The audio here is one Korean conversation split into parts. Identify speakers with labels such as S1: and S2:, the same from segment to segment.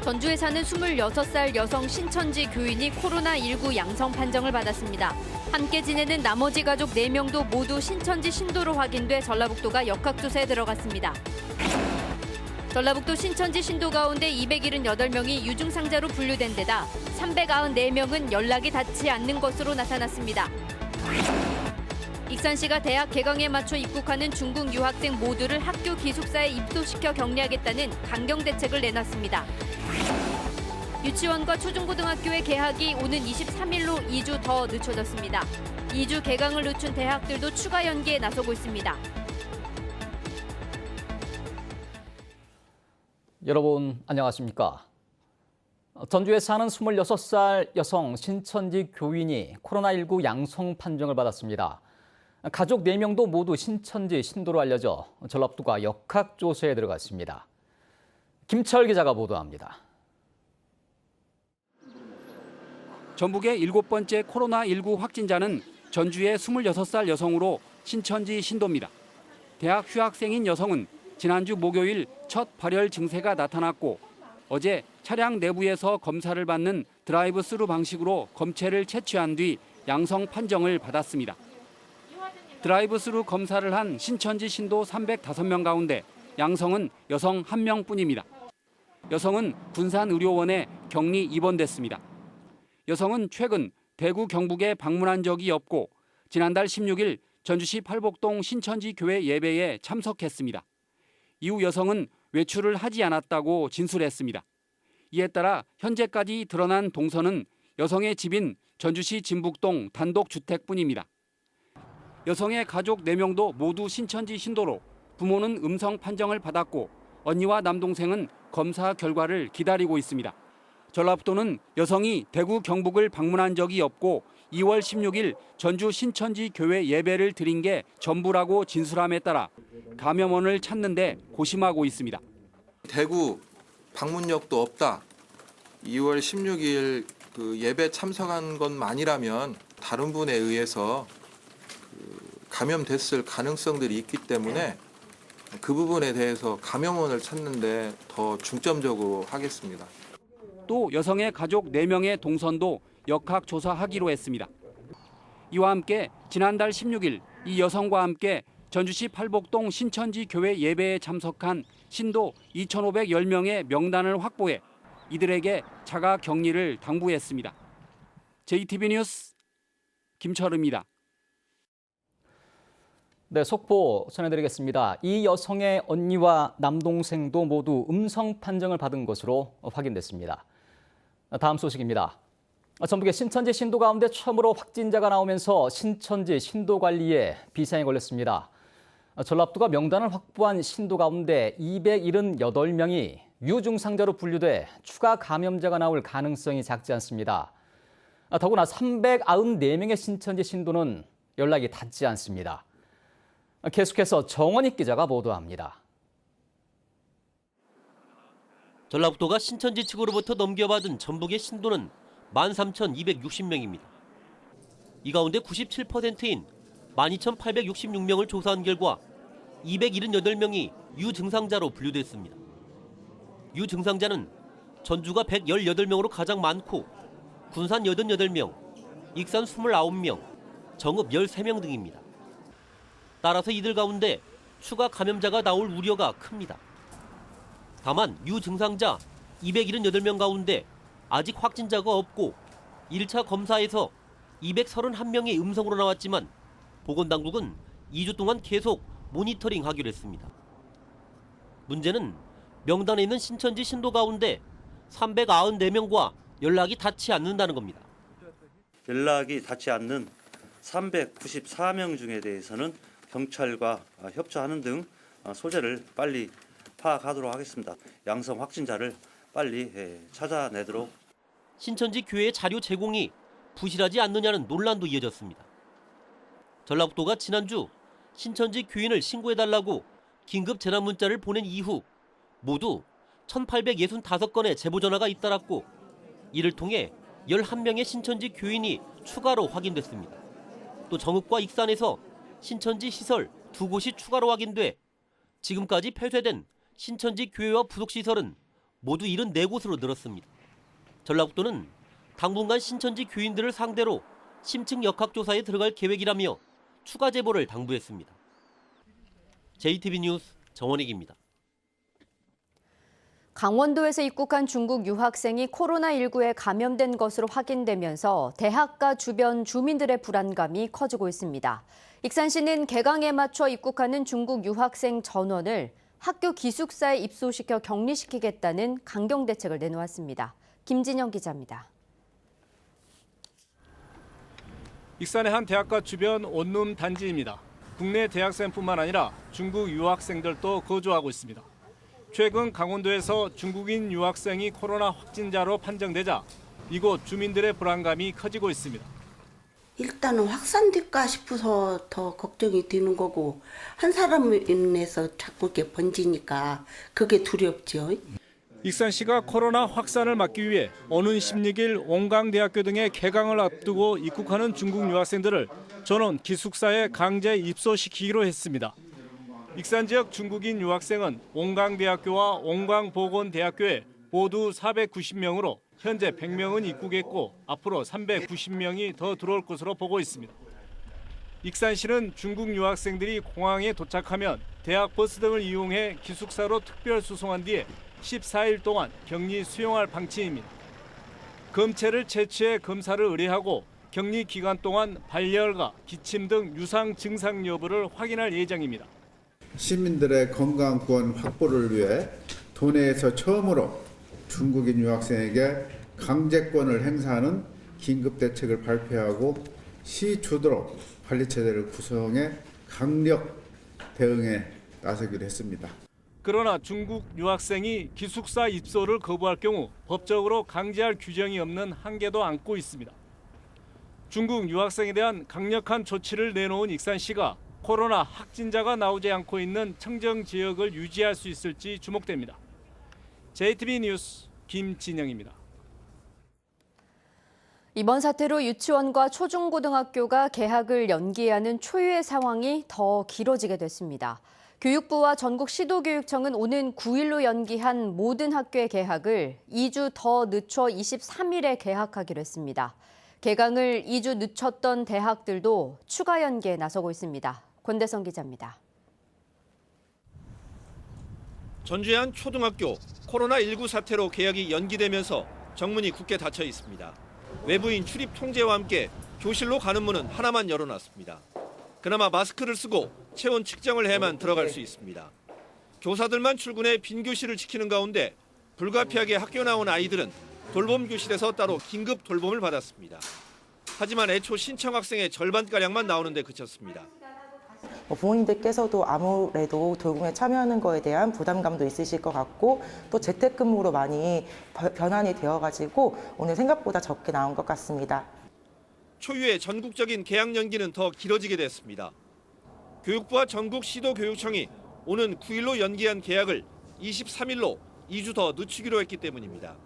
S1: 전주에 사는 26살 여성 신천지 교인이 코로나19 양성 판정을 받았습니다. 함께 지내는 나머지 가족 4명도 모두 신천지 신도로 확인돼 전라북도가 역학조사에 들어갔습니다. 전라북도 신천지 신도 가운데 278명이 유증상자로 분류된 데다 394명은 연락이 닿지 않는 것으로 나타났습니다. 익산시가 대학 개강에 맞춰 입국하는 중국 유학생 모두를 학교 기숙사에 입소시켜 격리하겠다는 강경 대책을 내놨습니다. 유치원과 초중고등학교의 개학이 오는 23일로 2주 더 늦춰졌습니다. 2주 개강을 늦춘 대학들도 추가 연기에 나서고 있습니다.
S2: 여러분 안녕하십니까? 전주에 사는 26살 여성 신천지 교인이 코로나19 양성 판정을 받았습니다. 가족 4명도 모두 신천지 신도로 알려져 전라북도가 역학조사에 들어갔습니다. 김철 기자가 보도합니다.
S3: 전북의 7번째 코로나19 확진자는 전주의 26살 여성으로 신천지 신도입니다. 대학 휴학생인 여성은 지난주 목요일 첫 발열 증세가 나타났고 어제 차량 내부에서 검사를 받는 드라이브 스루 방식으로 검체를 채취한 뒤 양성 판정을 받았습니다. 드라이브 스루 검사를 한 신천지 신도 305명 가운데 양성은 여성 1명뿐입니다. 여성은 군산의료원에 격리 입원됐습니다. 여성은 최근 대구 경북에 방문한 적이 없고 지난달 16일 전주시 팔복동 신천지 교회 예배에 참석했습니다. 이후 여성은 외출을 하지 않았다고 진술했습니다. 이에 따라 현재까지 드러난 동선은 여성의 집인 전주시 진북동 단독주택뿐입니다. 여성의 가족 4명도 모두 신천지 신도로 부모는 음성 판정을 받았고 언니와 남동생은 검사 결과를 기다리고 있습니다. 전라북도는 여성이 대구 경북을 방문한 적이 없고 2월 16일 전주 신천지 교회 예배를 드린 게 전부라고 진술함에 따라 감염원을 찾는 데 고심하고 있습니다.
S4: 대구 방문력도 없다. 2월 16일 그 예배 참석한 것만이라면 다른 분에 의해서 감염됐을 가능성들이 있기 때문에 그 부분에 대해서 감염원을 찾는 데 더 중점적으로 하겠습니다.
S3: 또 여성의 가족 4명의 동선도 역학조사하기로 했습니다. 이와 함께 지난달 16일 이 여성과 함께 전주시 팔복동 신천지 교회 예배에 참석한 신도 2,510명의 명단을 확보해 이들에게 자가 격리를 당부했습니다. JTB 뉴스 김철우입니다.
S2: 네, 속보 전해드리겠습니다. 이 여성의 언니와 남동생도 모두 음성 판정을 받은 것으로 확인됐습니다. 다음 소식입니다. 전북의 신천지 신도 가운데 처음으로 확진자가 나오면서 신천지 신도 관리에 비상이 걸렸습니다. 전라북도가 명단을 확보한 신도 가운데 278명이 유증상자로 분류돼 추가 감염자가 나올 가능성이 작지 않습니다. 더구나 394명의 신천지 신도는 연락이 닿지 않습니다. 계속해서 정원익 기자가 보도합니다.
S5: 전라북도가 신천지 측으로부터 넘겨받은 전북의 신도는 13,260명입니다. 이 가운데 97%인 12,866명을 조사한 결과 278명이 유증상자로 분류됐습니다. 유증상자는 전주가 118명으로 가장 많고 군산 88명, 익산 29명, 정읍 13명 등입니다. 따라서 이들 가운데 추가 감염자가 나올 우려가 큽니다. 다만 유증상자 278명 가운데 아직 확진자가 없고 1차 검사에서 231명이 음성으로 나왔지만 보건당국은 2주 동안 계속 모니터링하기로 했습니다. 문제는 명단에 있는 신천지 신도 가운데 394명과 연락이 닿지 않는다는 겁니다.
S6: 연락이 닿지 않는 394명 중에 대해서는 경찰과 협조하는 등 소재를 빨리 파악하도록 하겠습니다. 양성 확진자를 빨리 찾아내도록.
S5: 신천지 교회의 자료 제공이 부실하지 않느냐는 논란도 이어졌습니다. 전라북도가 지난주 신천지 교인을 신고해달라고 긴급 재난 문자를 보낸 이후 모두 1,865건의 제보 전화가 잇따랐고 이를 통해 11명의 신천지 교인이 추가로 확인됐습니다. 또 정읍과 익산에서 신천지 시설 2곳이 추가로 확인돼 지금까지 폐쇄된 신천지 교회와 부속시설은 모두 74곳으로 늘었습니다. 전라북도는 당분간 신천지 교인들을 상대로 심층 역학조사에 들어갈 계획이라며 추가 제보를 당부했습니다. JTB 뉴스 정원익입니다.
S1: 강원도에서 입국한 중국 유학생이 코로나19에 감염된 것으로 확인되면서 대학가 주변 주민들의 불안감이 커지고 있습니다. 익산시는 개강에 맞춰 입국하는 중국 유학생 전원을 학교 기숙사에 입소시켜 격리시키겠다는 강경 대책을 내놓았습니다. 김진영 기자입니다.
S7: 익산의 한 대학가 주변 원룸 단지입니다. 국내 대학생뿐만 아니라 중국 유학생들도 거주하고 있습니다. 최근 강원도에서 중국인 유학생이 코로나 확진자로 판정되자 이곳 주민들의 불안감이 커지고 있습니다.
S8: 일단은 확산될까 싶어서 더 걱정이 되는 거고 한 사람으로 인해서 자꾸 이렇게 번지니까 그게 두렵죠.
S7: 익산시가 코로나 확산을 막기 위해 오는 16일 원광대학교 등의 개강을 앞두고 입국하는 중국 유학생들을 전원 기숙사에 강제 입소시키기로 했습니다. 익산 지역 중국인 유학생은 원광대학교와 원광보건대학교에 모두 490명으로 현재 100명은 입국했고 앞으로 390명이 더 들어올 것으로 보고 있습니다. 익산시는 중국 유학생들이 공항에 도착하면 대학 버스 등을 이용해 기숙사로 특별 수송한 뒤에 14일 동안 격리 수용할 방침입니다. 검체를 채취해 검사를 의뢰하고 격리 기간 동안 발열과 기침 등 유상 증상 여부를 확인할 예정입니다.
S9: 시민들의 건강권 확보를 위해 도내에서 처음으로 중국인 유학생에게 강제권을 행사하는 긴급대책을 발표하고 시 주도로 관리체제를 구성해 강력 대응에 나서기로 했습니다.
S7: 그러나 중국 유학생이 기숙사 입소를 거부할 경우 법적으로 강제할 규정이 없는 한계도 안고 있습니다. 중국 유학생에 대한 강력한 조치를 내놓은 익산시가 코로나 확진자가 나오지 않고 있는 청정 지역을 유지할 수 있을지 주목됩니다. JTB 뉴스 김진영입니다.
S1: 이번 사태로 유치원과 초중고등학교가 개학을 연기하는 초유의 상황이 더 길어지게 됐습니다. 교육부와 전국 시도교육청은 오는 9일로 연기한 모든 학교의 개학을 2주 더 늦춰 23일에 개학하기로 했습니다. 개강을 2주 늦췄던 대학들도 추가 연기에 나서고 있습니다. 권대성 기자입니다.
S10: 전주의 한 초등학교 코로나19 사태로 개학이 연기되면서 정문이 굳게 닫혀 있습니다. 외부인 출입 통제와 함께 교실로 가는 문은 하나만 열어놨습니다. 그나마 마스크를 쓰고 체온 측정을 해만 들어갈 수 있습니다. 교사들만 출근해 빈 교실을 지키는 가운데 불가피하게 학교 나온 아이들은 돌봄 교실에서 따로 긴급 돌봄을 받았습니다. 하지만 애초 신청 학생의 절반가량만 나오는 데 그쳤습니다.
S11: 부모님들께서도 아무래도 돌봄에 참여하는 거에 대한 부담감도 있으실 것 같고 또 재택근무로 많이 변환이 되어가지고 오늘 생각보다 적게 나온 것 같습니다.
S10: 초유의 전국적인 개학 연기는 더 길어지게 됐습니다. 교육부와 전국 시도교육청이 오는 9일로 연기한 개학을 23일로 2주 더 늦추기로 했기 때문입니다.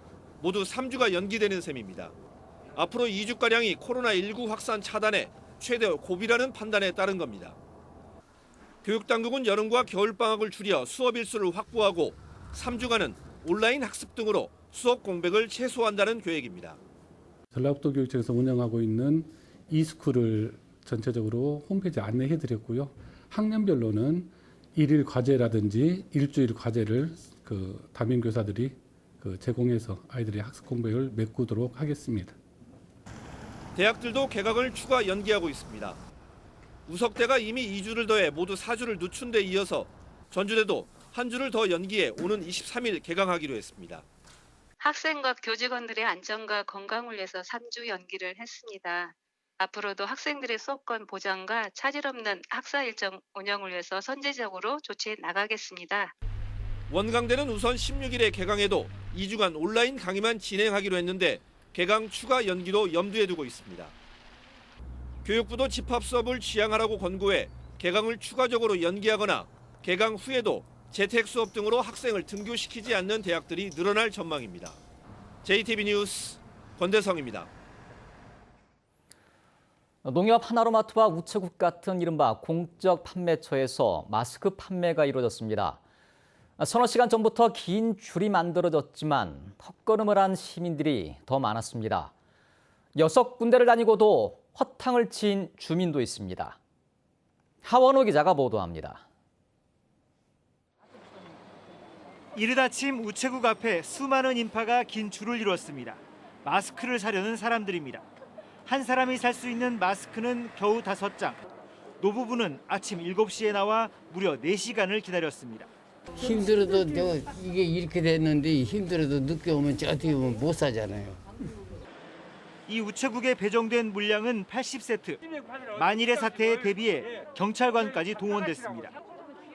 S10: 모두 3주가 연기되는 셈입니다. 앞으로 2주가량이 코로나19 확산 차단에 최대 고비라는 판단에 따른 겁니다. 교육당국은 여름과 겨울방학을 줄여 수업 일수를 확보하고 3주간은 온라인 학습 등으로 수업 공백을 최소화한다는 계획입니다.
S12: 전라북도 교육청에서 운영하고 있는 이스쿨을 전체적으로 홈페이지에 안내해드렸고요. 학년별로는 일일 과제라든지 일주일 과제를 담임 교사들이 제공해서 아이들의 학습 공백을 메꾸도록 하겠습니다.
S10: 대학들도 개강을 추가 연기하고 있습니다. 우석대가 이미 2주를 더해 모두 4주를 늦춘 데 이어서 전주대도 한 주를 더 연기해 오는 23일 개강하기로 했습니다.
S13: 학생과 교직원들의 안전과 건강을 위해서 3주 연기를 했습니다. 앞으로도 학생들의 수업권 보장과 차질 없는 학사 일정 운영을 위해서 선제적으로 조치해 나가겠습니다.
S10: 원광대는 우선 16일에 개강해도 2주간 온라인 강의만 진행하기로 했는데 개강 추가 연기도 염두에 두고 있습니다. 교육부도 집합 수업을 지양하라고 권고해 개강을 추가적으로 연기하거나 개강 후에도 재택 수업 등으로 학생을 등교시키지 않는 대학들이 늘어날 전망입니다. JTB 뉴스 권대성입니다.
S2: 농협 하나로마트와 우체국 같은 이른바 공적 판매처에서 마스크 판매가 이루어졌습니다. 서너 시간 전부터 긴 줄이 만들어졌지만 헛걸음을 한 시민들이 더 많았습니다. 6군데를 다니고도 허탕을 친 주민도 있습니다. 하원호 기자가 보도합니다.
S14: 이른 아침 우체국 앞에 수많은 인파가 긴 줄을 이뤘습니다. 마스크를 사려는 사람들입니다. 한 사람이 살 수 있는 마스크는 겨우 5장. 노부부는 아침 7시에 나와 무려 4시간을 기다렸습니다.
S15: 힘들어도 이게 이렇게 됐는데 힘들어도 늦게 오면 어떻게 보면 못 사잖아요.
S14: 이 우체국에 배정된 물량은 80세트. 만일의 사태에 대비해 경찰관까지 동원됐습니다.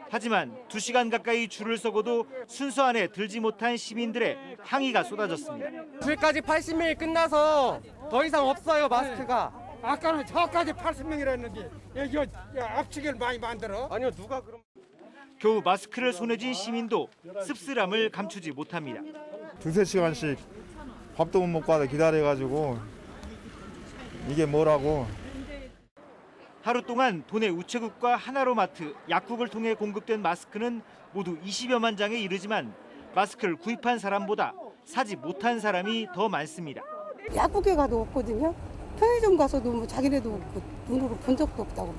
S14: 하지만 2시간 가까이 줄을 서고도 순서 안에 들지 못한 시민들의 항의가 쏟아졌습니다.
S16: 줄까지 80명이 끝나서 더 이상 없어요, 마스크가. 아까는 저까지 80명이랬는데 이거 압축을 많이 만들어? 아니요, 누가 그럼.
S14: 겨우 마스크를 손에 쥔 시민도 씁쓸함을 감추지 못합니다.
S17: 2-3시간씩 밥도 못 먹고 하다 기다려가지고 이게 뭐라고.
S14: 하루 동안 도내 우체국과 하나로마트, 약국을 통해 공급된 마스크는 모두 20여만 장에 이르지만 마스크를 구입한 사람보다 사지 못한 사람이 더 많습니다.
S18: 약국에 가도 없거든요. 편의점 가서도 뭐 자기네도 없고 눈으로 본 적도 없다고.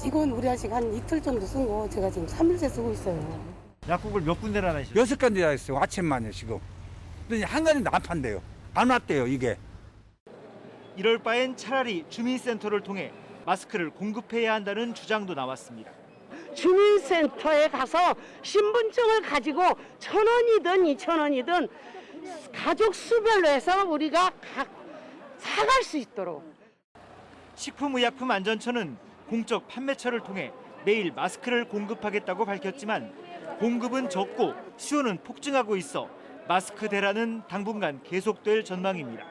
S18: 이건 우리 아직 한 이틀 정도 쓴 거 제가 지금 3일째 쓰고 있어요.
S14: 약국을 몇 군데나 다니셨어요?
S19: 6군데나 했어요. 아침만에 지금. 근데 한 가지도 안 판대요. 안 왔대요, 이게.
S14: 이럴 바엔 차라리 주민센터를 통해 마스크를 공급해야 한다는 주장도 나왔습니다.
S20: 주민센터에 가서 신분증을 가지고 1,000원이든 2,000원이든 가족 수별로 해서 우리가 사갈 수 있도록.
S14: 식품의약품안전처는 공적 판매처를 통해 매일 마스크를 공급하겠다고 밝혔지만 공급은 적고 수요는 폭증하고 있어 마스크 대란은 당분간 계속될 전망입니다.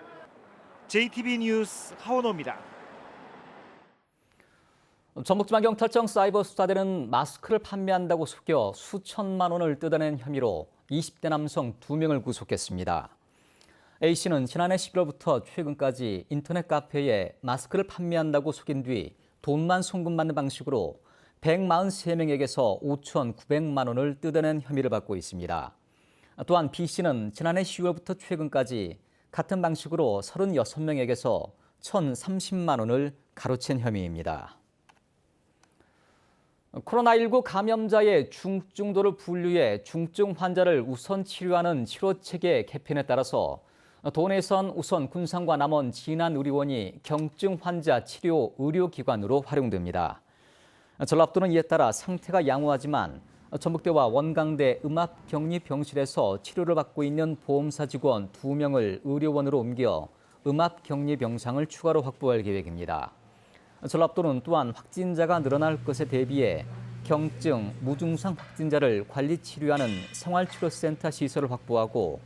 S14: JTB 뉴스 하원호입니다.
S2: 전북지방경찰청 사이버 수사대는 마스크를 판매한다고 속여 수천만 원을 뜯어낸 혐의로 20대 남성 2명을 구속했습니다. A씨는 지난해 11월부터 최근까지 인터넷 카페에 마스크를 판매한다고 속인 뒤 돈만 송금받는 방식으로 143명에게서 5,900만 원을 뜯어낸 혐의를 받고 있습니다. 또한 B씨는 지난해 10월부터 최근까지 같은 방식으로 36명에게서 1,030만 원을 가로챈 혐의입니다. 코로나19 감염자의 중증도를 분류해 중증 환자를 우선 치료하는 치료체계 개편에 따라서 도내선 우선 군산과 남원 진안의료원이 경증 환자 치료 의료기관으로 활용됩니다. 전라북도는 이에 따라 상태가 양호하지만 전북대와 원광대 음압격리병실에서 치료를 받고 있는 보험사 직원 2명을 의료원으로 옮겨 음압격리병상을 추가로 확보할 계획입니다. 전라북도는 또한 확진자가 늘어날 것에 대비해 경증, 무증상 확진자를 관리 치료하는 생활치료센터 시설을 확보하고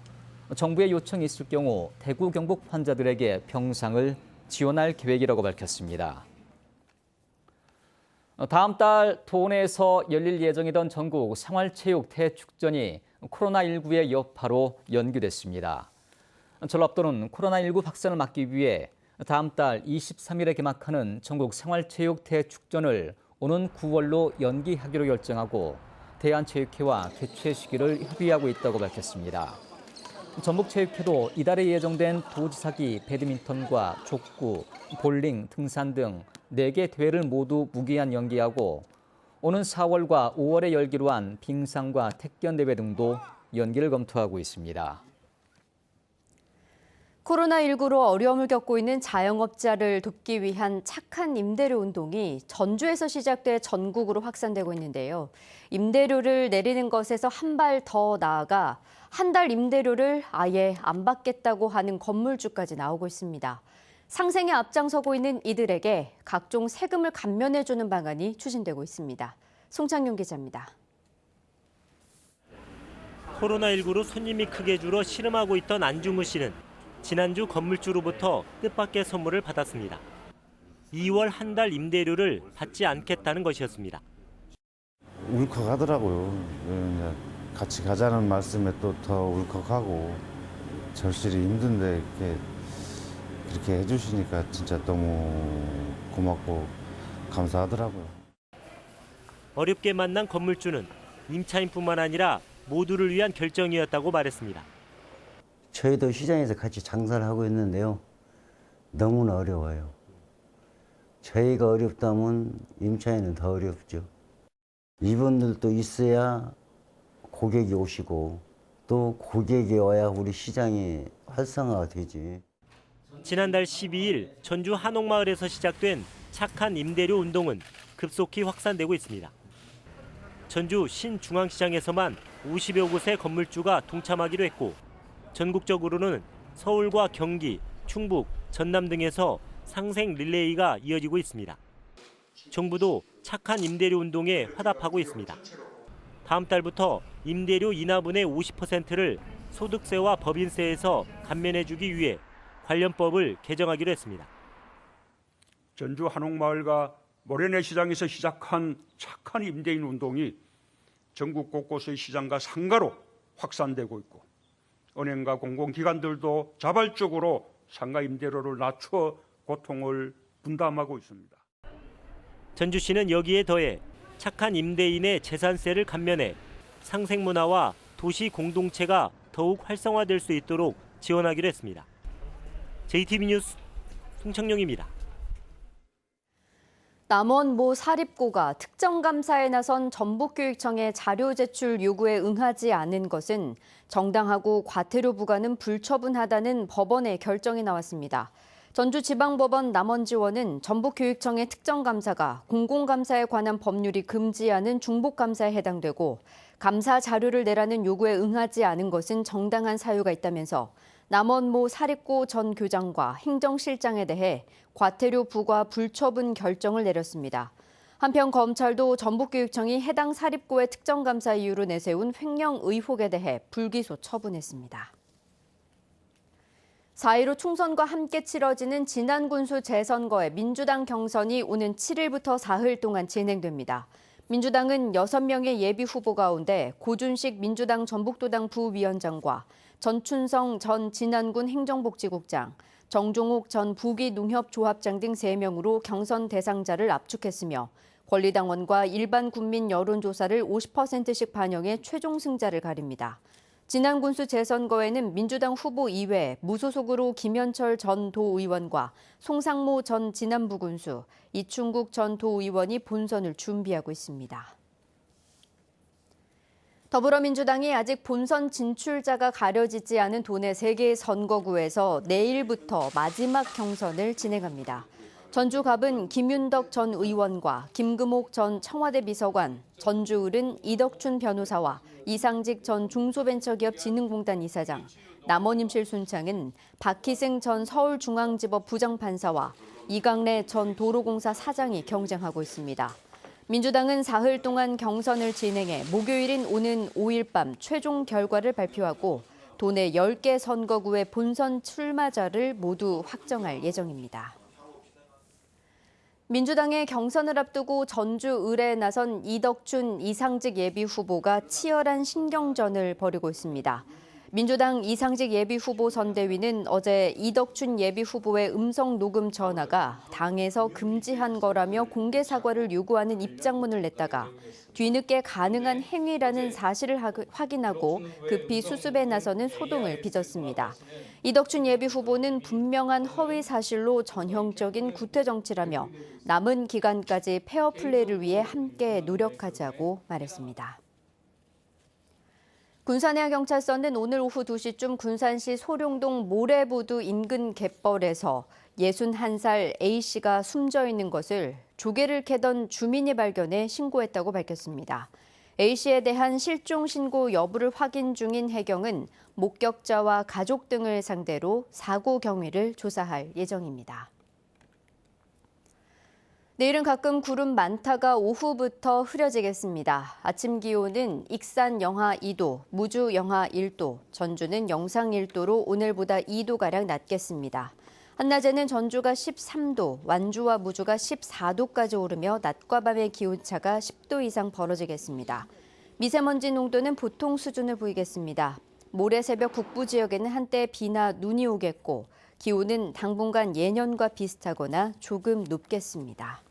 S2: 정부의 요청이 있을 경우 대구, 경북 환자들에게 병상을 지원할 계획이라고 밝혔습니다. 다음 달 도내에서 열릴 예정이던 전국 생활체육 대축전이 코로나19의 여파로 연기됐습니다. 전라북도는 코로나19 확산을 막기 위해 다음 달 23일에 개막하는 전국 생활체육 대축전을 오는 9월로 연기하기로 결정하고 대한체육회와 개최 시기를 협의하고 있다고 밝혔습니다. 전북체육회도 이달에 예정된 도지사기, 배드민턴과 족구, 볼링, 등산 등 4개 대회를 모두 무기한 연기하고 오는 4월과 5월에 열기로 한 빙상과 태권 대회 등도 연기를 검토하고 있습니다.
S1: 코로나19로 어려움을 겪고 있는 자영업자를 돕기 위한 착한 임대료 운동이 전주에서 시작돼 전국으로 확산되고 있는데요. 임대료를 내리는 것에서 한 발 더 나아가 한 달 임대료를 아예 안 받겠다고 하는 건물주까지 나오고 있습니다. 상생에 앞장서고 있는 이들에게 각종 세금을 감면해주는 방안이 추진되고 있습니다. 송창용 기자입니다.
S21: 코로나19로 손님이 크게 줄어 씨름하고 있던 안중우 씨는 지난주 건물주로부터 뜻밖의 선물을 받았습니다. 2월 한 달 임대료를 받지 않겠다는 것이었습니다.
S22: 울컥하더라고요. 같이 가자는 말씀에 또 더 울컥하고 절실히 힘든데 그렇게 해주시니까 진짜 너무 고맙고 감사하더라고요.
S21: 어렵게 만난 건물주는 임차인뿐만 아니라 모두를 위한 결정이었다고 말했습니다.
S3: 저희도 시장에서 같이 장사를 하고 있는데요. 너무나 어려워요. 저희가 어렵다면 임차인은 더 어렵죠. 이분들도 있어야 고객이 오시고 또 고객이 와야 우리 시장이 활성화가 되지.
S21: 지난달 12일 전주 한옥마을에서 시작된 착한 임대료 운동은 급속히 확산되고 있습니다. 전주 신중앙시장에서만 50여 곳의 건물주가 동참하기로 했고 전국적으로는 서울과 경기, 충북, 전남 등에서 상생 릴레이가 이어지고 있습니다. 정부도 착한 임대료 운동에 화답하고 있습니다. 다음 달부터 임대료 인하분의 50%를 소득세와 법인세에서 감면해주기 위해 관련법을 개정하기로 했습니다.
S4: 전주 한옥마을과 모래내 시장에서 시작한 착한 임대인 운동이 전국 곳곳의 시장과 상가로 확산되고 있고 은행과 공공기관들도 자발적으로 상가 임대료를 낮춰 고통을 분담하고 있습니다.
S21: 전주시는 여기에 더해 착한 임대인의 재산세를 감면해 상생문화와 도시 공동체가 더욱 활성화될 수 있도록 지원하기로 했습니다. JTB 뉴스 송창용입니다.
S1: 남원 모 사립고가 특정감사에 나선 전북교육청의 자료 제출 요구에 응하지 않은 것은 정당하고 과태료 부과는 불처분하다는 법원의 결정이 나왔습니다. 전주지방법원 남원지원은 전북교육청의 특정감사가 공공감사에 관한 법률이 금지하는 중복감사에 해당되고 감사 자료를 내라는 요구에 응하지 않은 것은 정당한 사유가 있다면서 남원 모 사립고 전 교장과 행정실장에 대해 과태료 부과 불처분 결정을 내렸습니다. 한편 검찰도 전북교육청이 해당 사립고의 특정감사 이유로 내세운 횡령 의혹에 대해 불기소 처분했습니다. 4.15 총선과 함께 치러지는 지난군수 재선거에 민주당 경선이 오는 7일부터 사흘 동안 진행됩니다. 민주당은 6명의 예비 후보 가운데 고준식 민주당 전북도당 부위원장과 전춘성 전 진안군 행정복지국장, 정종욱 전 부기농협조합장 등 3명으로 경선 대상자를 압축했으며 권리당원과 일반 국민 여론조사를 50%씩 반영해 최종 승자를 가립니다. 지난 군수 재선거에는 민주당 후보 이외 무소속으로 김현철 전 도의원과 송상모 전 진안부 군수, 이충국 전 도의원이 본선을 준비하고 있습니다. 더불어민주당이 아직 본선 진출자가 가려지지 않은 도내 3개의 선거구에서 내일부터 마지막 경선을 진행합니다. 전주 갑은 김윤덕 전 의원과 김금옥 전 청와대 비서관, 전주을은 이덕춘 변호사와 이상직 전 중소벤처기업 진흥공단 이사장, 남원 임실 순창은 박희승 전 서울중앙지법 부장판사와 이강래 전 도로공사 사장이 경쟁하고 있습니다. 민주당은 사흘 동안 경선을 진행해 목요일인 오는 5일 밤 최종 결과를 발표하고 도내 10개 선거구의 본선 출마자를 모두 확정할 예정입니다. 민주당의 경선을 앞두고 전주 을에 나선 이덕춘, 이상직 예비 후보가 치열한 신경전을 벌이고 있습니다. 민주당 이상직 예비 후보 선대위는 어제 이덕춘 예비 후보의 음성 녹음 전화가 당에서 금지한 거라며 공개 사과를 요구하는 입장문을 냈다가 뒤늦게 가능한 행위라는 사실을 확인하고 급히 수습에 나서는 소동을 빚었습니다. 이덕춘 예비 후보는 분명한 허위 사실로 전형적인 구태 정치라며 남은 기간까지 페어플레이를 위해 함께 노력하자고 말했습니다. 군산해양경찰서는 오늘 오후 2시쯤 군산시 소룡동 모래부두 인근 갯벌에서 61살 A씨가 숨져 있는 것을 조개를 캐던 주민이 발견해 신고했다고 밝혔습니다. A씨에 대한 실종 신고 여부를 확인 중인 해경은 목격자와 가족 등을 상대로 사고 경위를 조사할 예정입니다. 내일은 가끔 구름 많다가 오후부터 흐려지겠습니다. 아침 기온은 익산 영하 2도, 무주 영하 1도, 전주는 영상 1도로 오늘보다 2도가량 낮겠습니다. 한낮에는 전주가 13도, 완주와 무주가 14도까지 오르며 낮과 밤의 기온차가 10도 이상 벌어지겠습니다. 미세먼지 농도는 보통 수준을 보이겠습니다. 모레 새벽 북부 지역에는 한때 비나 눈이 오겠고 기온은 당분간 예년과 비슷하거나 조금 높겠습니다.